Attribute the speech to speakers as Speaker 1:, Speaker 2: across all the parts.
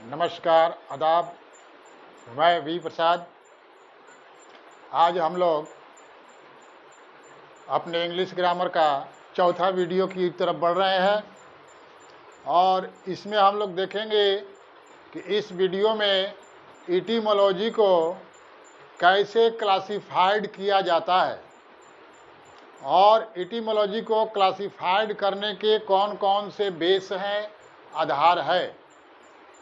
Speaker 1: नमस्कार, आदाब। मैं वी प्रसाद। आज हम लोग अपने इंग्लिश ग्रामर का चौथा वीडियो की तरफ बढ़ रहे हैं और इसमें हम लोग देखेंगे कि इस वीडियो में इटिमोलॉजी को कैसे क्लासिफाइड किया जाता है और इटिमोलॉजी को क्लासिफाइड करने के कौन कौन से बेस हैं, आधार है।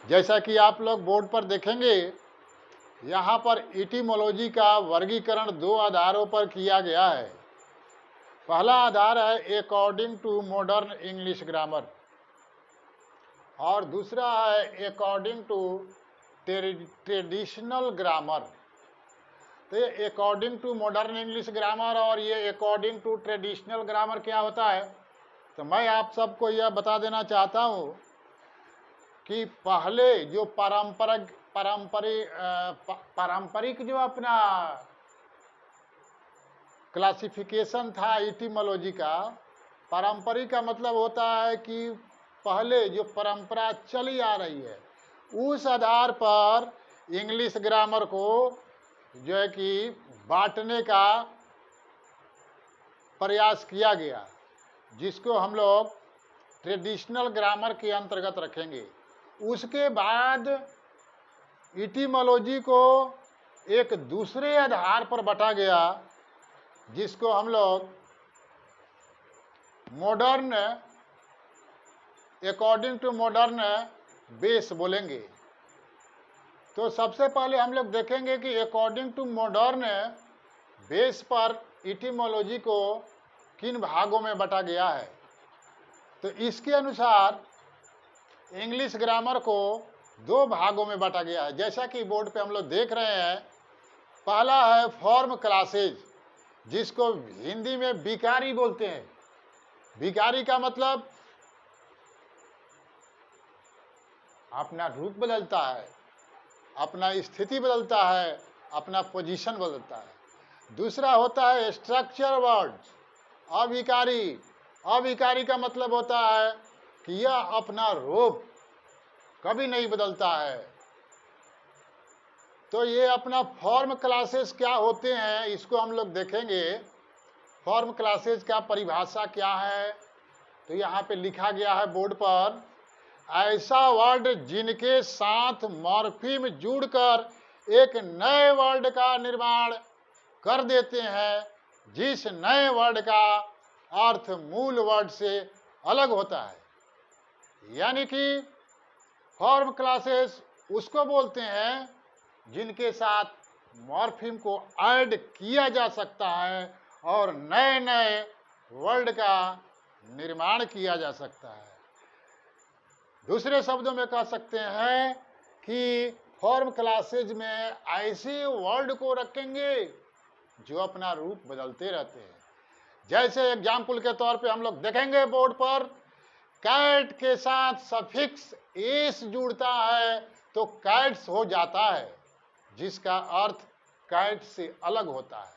Speaker 1: जैसा कि आप लोग बोर्ड पर देखेंगे, यहाँ पर इटिमोलॉजी का वर्गीकरण दो आधारों पर किया गया है। पहला आधार है according to modern English grammar और दूसरा है अकॉर्डिंग टू ट्रेडिशनल ग्रामर। तो ये according to modern English grammar और ये अकॉर्डिंग टू ट्रेडिशनल ग्रामर क्या होता है, तो मैं आप सबको यह बता देना चाहता हूँ कि पहले जो पारंपरिक जो अपना क्लासिफिकेशन था इटिमोलॉजी का, पारंपरिक का मतलब होता है कि पहले जो परंपरा चली आ रही है उस आधार पर इंग्लिश ग्रामर को जो है कि बांटने का प्रयास किया गया, जिसको हम लोग ट्रेडिशनल ग्रामर के अंतर्गत रखेंगे। उसके बाद इटिमोलॉजी को एक दूसरे आधार पर बांटा गया, जिसको हम लोग modern according to modern base बोलेंगे। तो सबसे पहले हम लोग देखेंगे कि अकॉर्डिंग टू मॉडर्न बेस पर इटिमोलॉजी को किन भागों में बांटा गया है। तो इसके अनुसार इंग्लिश ग्रामर को दो भागों में बांटा गया है, जैसा कि बोर्ड पे हम लोग देख रहे हैं। पहला है फॉर्म क्लासेज, जिसको हिंदी में विकारी बोलते हैं। विकारी का मतलब अपना रूप बदलता है, अपना स्थिति बदलता है, अपना पोजीशन बदलता है। दूसरा होता है स्ट्रक्चर वर्ड्स, अविकारी। अविकारी का मतलब होता है कि यह अपना रूप कभी नहीं बदलता है। तो ये अपना फॉर्म क्लासेस क्या होते हैं, इसको हम लोग देखेंगे। फॉर्म क्लासेस का परिभाषा क्या है, तो यहाँ पे लिखा गया है बोर्ड पर, ऐसा वर्ड जिनके साथ मॉर्फीम जुड़कर एक नए वर्ड का निर्माण कर देते हैं, जिस नए वर्ड का अर्थ मूल वर्ड से अलग होता है। यानी कि फॉर्म क्लासेस उसको बोलते हैं जिनके साथ मॉर्फीम को ऐड किया जा सकता है और नए नए वर्ड का निर्माण किया जा सकता है। दूसरे शब्दों में कह सकते हैं कि फॉर्म क्लासेज में ऐसे वर्ड को रखेंगे जो अपना रूप बदलते रहते हैं। जैसे एग्जाम्पल के तौर पे हम लोग देखेंगे बोर्ड पर, कैट के साथ सफिक्स एस जुड़ता है तो कैट्स हो जाता है, जिसका अर्थ कैट से अलग होता है।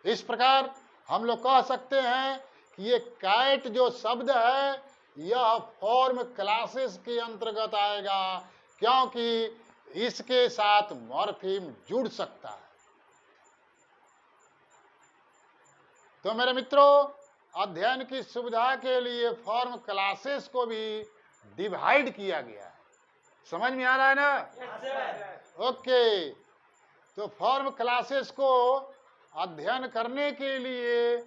Speaker 1: इस प्रकार हम लोग कह सकते हैं कि ये कैट जो शब्द है यह फॉर्म क्लासेस के अंतर्गत आएगा, क्योंकि इसके साथ मॉर्फीम जुड़ सकता है। तो मेरे मित्रों, अध्ययन की सुविधा के लिए फॉर्म क्लासेस को भी डिवाइड किया गया है। समझ में आ रहा है ना? ओके। तो फॉर्म क्लासेस को अध्ययन करने के लिए,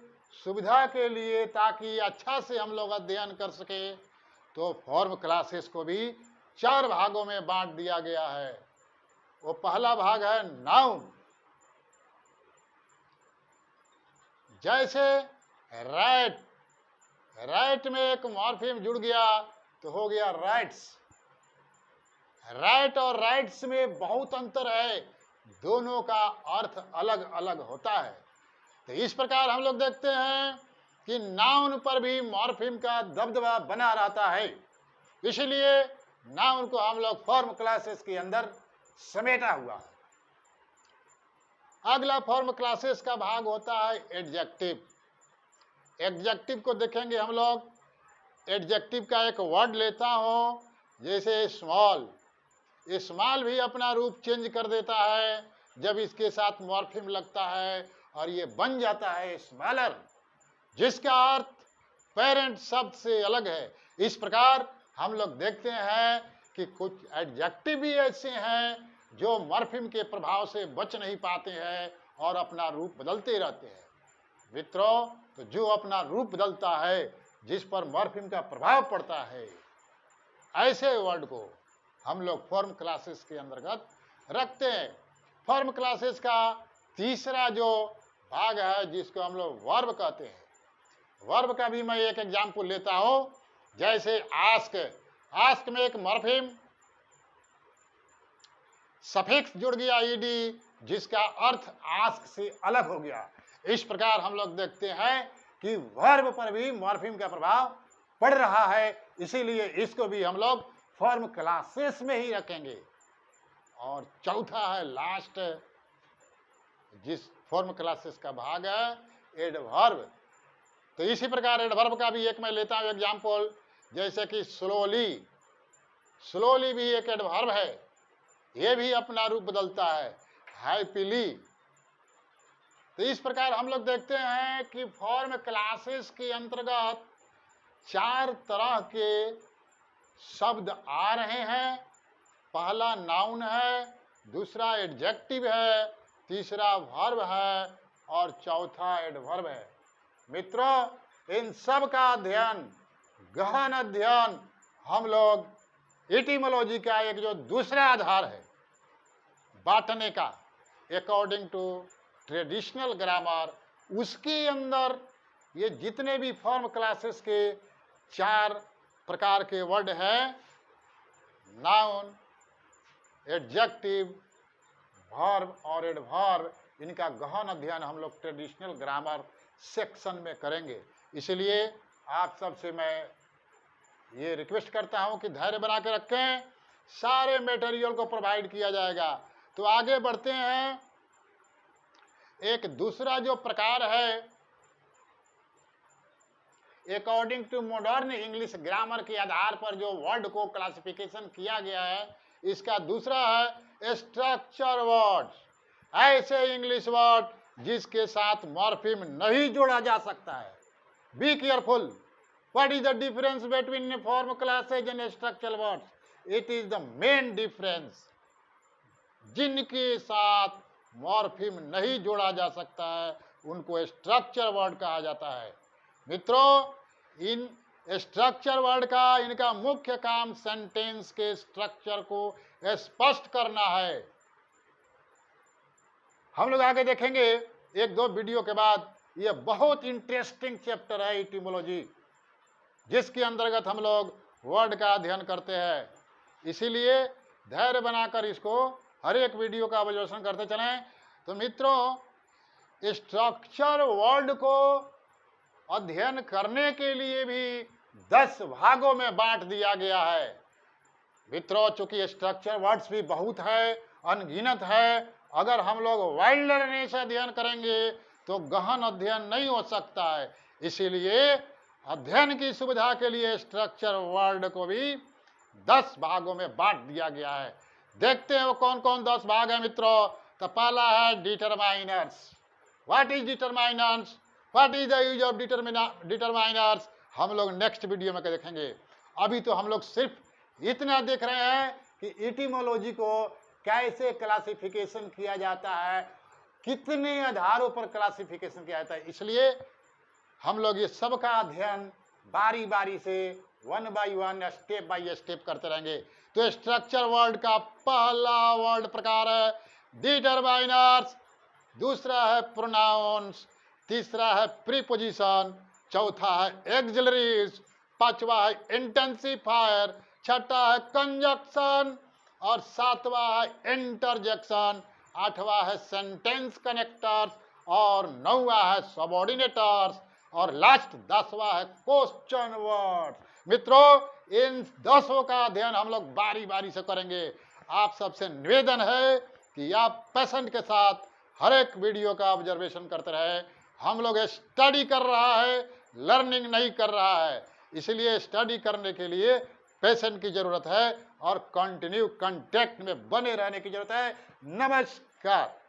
Speaker 1: सुविधा के लिए, ताकि अच्छा से हम लोग अध्ययन कर सके, तो फॉर्म क्लासेस को भी चार भागों में बांट दिया गया है। वो पहला भाग है नाउन। जैसे राइट, राइट में एक मॉर्फीम जुड़ गया तो हो गया राइट्स। राइट और राइट्स में बहुत अंतर है, दोनों का अर्थ अलग अलग होता है। तो इस प्रकार हम लोग देखते हैं कि नाउन पर भी मॉर्फीम का दबदबा बना रहता है, इसलिए नाउन को हम लोग फॉर्म क्लासेस के अंदर समेटा हुआ है। अगला फॉर्म क्लासेस का भाग होता है एडजेक्टिव। एडजेक्टिव को देखेंगे हम लोग। एडजेक्टिव का एक वर्ड लेता हूं, जैसे स्मॉल। स्मॉल भी अपना रूप चेंज कर देता है जब इसके साथ मॉर्फिम लगता है और ये बन जाता है स्मॉलर, जिसका अर्थ पेरेंट शब्द से अलग है। इस प्रकार हम लोग देखते हैं कि कुछ एडजेक्टिव भी ऐसे हैं जो मॉर्फिम के प्रभाव से बच नहीं पाते हैं और अपना रूप बदलते रहते हैं। मित्रों, तो जो अपना रूप बदलता है, जिस पर मॉर्फिम का प्रभाव पड़ता है, ऐसे वर्ड को हम लोग फॉर्म क्लासेस के अंतर्गत रखते हैं। फॉर्म क्लासेस का तीसरा जो भाग है, जिसको हम लोग वर्ब कहते हैं, वर्ब का भी मैं एक एग्जाम्पल लेता हूं। जैसे आस्क, आस्क में एक मॉर्फिम सफिक्स जुड़ गया ईडी, जिसका अर्थ आस्क से अलग हो गया। इस प्रकार हम लोग देखते हैं कि वर्ब पर भी मॉर्फिम का प्रभाव पड़ रहा है, इसीलिए इसको भी हम लोग फॉर्म क्लासेस में ही रखेंगे। और चौथा है लास्ट, जिस फॉर्म क्लासेस का भाग है, एडवर्ब। तो इसी प्रकार एडवर्ब का भी एक मैं लेता हूं एग्जाम्पल, जैसे कि स्लोली, स्लोली भी एक एडवर्ब है, ये भी अपना रूप बदलता है, हैप्पीली। तो इस प्रकार हम लोग देखते हैं कि फॉर्म क्लासेस के अंतर्गत 4 तरह के शब्द आ रहे हैं। पहला नाउन है, दूसरा एडजेक्टिव है, तीसरा वर्ब है और चौथा एडवर्ब है। मित्रों, इन सब का अध्ययन, गहन अध्ययन हम लोग एटिमोलॉजी का एक जो दूसरा आधार है बांटने का, अकॉर्डिंग टू ट्रेडिशनल ग्रामर, उसके अंदर ये जितने भी फॉर्म क्लासेस के 4 प्रकार के वर्ड हैं, नाउन, एडजेक्टिव, वर्ब और एडवर्ब, इनका गहन अध्ययन हम लोग ट्रेडिशनल ग्रामर सेक्शन में करेंगे। इसलिए आप सबसे मैं ये रिक्वेस्ट करता हूं कि धैर्य बना के रखें, सारे मटेरियल को प्रोवाइड किया जाएगा। तो आगे बढ़ते हैं। एक दूसरा जो प्रकार है, according to modern English grammar के आधार पर जो वर्ड को क्लासिफिकेशन किया गया है, इसका दूसरा है स्ट्रक्चर वर्ड्स, ऐसे इंग्लिश वर्ड जिसके साथ मॉर्फिम नहीं जोड़ा जा सकता है। Be careful, what is the difference between form classes and structural words? It is the main difference. जिनके साथ मॉर्फिम नहीं जोड़ा जा सकता है उनको स्ट्रक्चर वर्ड कहा जाता है। मित्रों, इन स्ट्रक्चर वर्ड का, इनका मुख्य काम सेंटेंस के स्ट्रक्चर को स्पष्ट करना है। हम लोग आगे देखेंगे 1-2 वीडियो के बाद। यह बहुत इंटरेस्टिंग चैप्टर है एटिमोलॉजी, जिसके अंतर्गत हम लोग वर्ड का अध्ययन करते हैं। इसीलिए धैर्य बनाकर इसको हर एक वीडियो का ऑब्जर्वेशन करते चलें। तो मित्रों, स्ट्रक्चर वर्ड को अध्ययन करने के लिए भी 10 भागों में बांट दिया गया है। मित्रों, चूंकि स्ट्रक्चर वर्ड्स भी बहुत है, अनगिनत है, अगर हम लोग वाइल्ड लर्निंग से अध्ययन करेंगे तो गहन अध्ययन नहीं हो सकता है। इसीलिए अध्ययन की सुविधा के लिए स्ट्रक्चर वर्ड को भी 10 भागों में बांट दिया गया है। देखते हैं वो कौन कौन 10 भाग है मित्रों। तो पहला है determiners. What is determiners? What is the use of determiners? हम लोग नेक्स्ट वीडियो में देखेंगे। अभी तो हम लोग सिर्फ इतना देख रहे हैं कि एटिमोलॉजी को कैसे क्लासिफिकेशन किया जाता है, कितने आधारों पर क्लासिफिकेशन किया जाता है। इसलिए हम लोग ये सब का अध्ययन बारी बारी से 1 बाय 1 स्टेप बाय स्टेप करते रहेंगे। तो स्ट्रक्चर वर्ड का पहला वर्ड प्रकार है डिटरमाइनर्स, दूसरा है प्रोनाउंस, तीसरा है प्रीपोजिशन, चौथा है एक्सिलरीज, पांचवा है इंटेंसिफायर, छठा है कंजक्शन और सातवां है इंटरजेक्शन, आठवां है सेंटेंस कनेक्टर्स और नौवां है सबऑर्डिनेटर्स और लास्ट 10वां है क्वेश्चन वर्ड। मित्रों, इन 10 का अध्ययन हम लोग बारी बारी से करेंगे। आप सबसे निवेदन है कि आप पेशेंट के साथ हर एक वीडियो का ऑब्जर्वेशन करते रहे। हम लोग स्टडी कर रहा है, लर्निंग नहीं कर रहा है। इसलिए स्टडी करने के लिए पेशेंस की जरूरत है और कंटिन्यू कांटेक्ट में बने रहने की जरूरत है। नमस्कार।